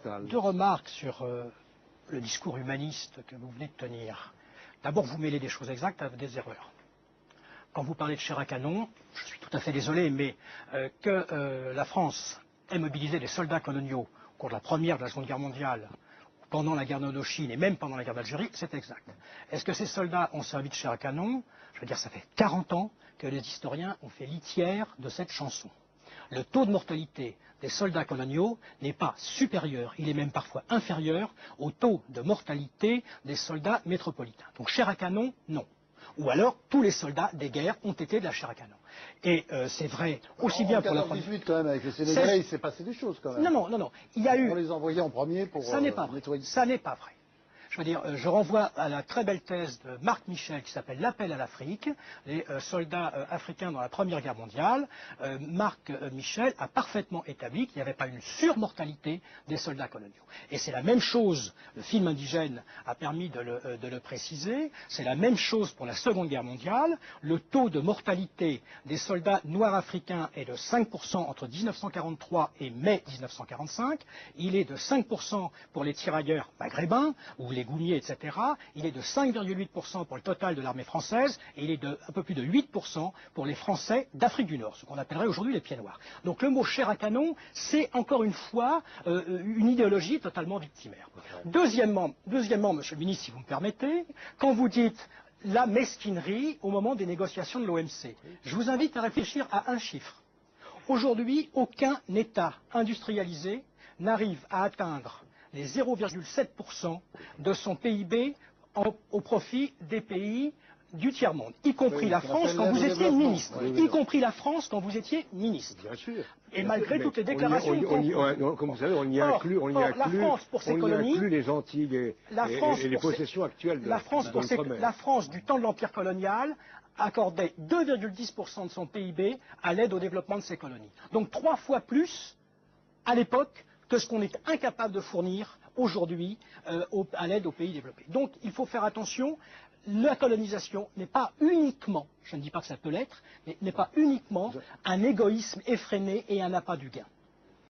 occidentale. Deux remarques sur le discours humaniste que vous venez de tenir. D'abord, vous mêlez des choses exactes avec des erreurs. Quand vous parlez de chair à canon, je suis tout à fait désolé, mais que la France ait mobilisé des soldats coloniaux au cours de la Première et de la Seconde Guerre mondiale, pendant la guerre d'Indochine et même pendant la guerre d'Algérie, c'est exact. Est-ce que ces soldats ont servi de chair à canon? Je veux dire, ça fait 40 ans que les historiens ont fait litière de cette chanson. Le taux de mortalité des soldats coloniaux n'est pas supérieur, il est même parfois inférieur au taux de mortalité des soldats métropolitains. Donc chair à canon, non. Ou alors, tous les soldats des guerres ont été de la chair à canon. Et c'est vrai aussi bien pour la première... quand même, avec les Sénégalais, il s'est passé des choses quand même. Non. Il y a eu... On les envoyait en premier pour nettoyer. Ça n'est pas vrai. Je veux dire, je renvoie à la très belle thèse de Marc Michel qui s'appelle L'appel à l'Afrique, les soldats africains dans la Première Guerre mondiale. Marc Michel a parfaitement établi qu'il n'y avait pas une surmortalité des soldats coloniaux. Et c'est la même chose, le film Indigène a permis de le préciser, c'est la même chose pour la Seconde Guerre mondiale. Le taux de mortalité des soldats noirs africains est de 5% entre 1943 et mai 1945. Il est de 5% pour les tirailleurs maghrébins, ou les Goumiers, etc. Il est de 5,8% pour le total de l'armée française et il est de un peu plus de 8% pour les Français d'Afrique du Nord, ce qu'on appellerait aujourd'hui les pieds noirs. Donc le mot chair à canon, c'est encore une fois une idéologie totalement victimaire. Deuxièmement, Monsieur le Ministre, si vous me permettez, quand vous dites la mesquinerie au moment des négociations de l'OMC, je vous invite à réfléchir à un chiffre. Aujourd'hui, aucun État industrialisé n'arrive à atteindre les 0,7% de son PIB au profit des pays du tiers-monde, y compris la France quand vous étiez ministre. Y compris la France quand vous étiez ministre. Bien sûr. Et malgré toutes les déclarations... Comme vous savez, on y inclut les Antilles et les possessions actuelles de la France du temps de l'Empire colonial accordait 2,10% de son PIB à l'aide au développement de ses colonies. Donc 3 fois plus à l'époque que ce qu'on est incapable de fournir aujourd'hui à l'aide aux pays développés. Donc il faut faire attention, la colonisation n'est pas uniquement, je ne dis pas que ça peut l'être, mais n'est pas uniquement un égoïsme effréné et un appât du gain.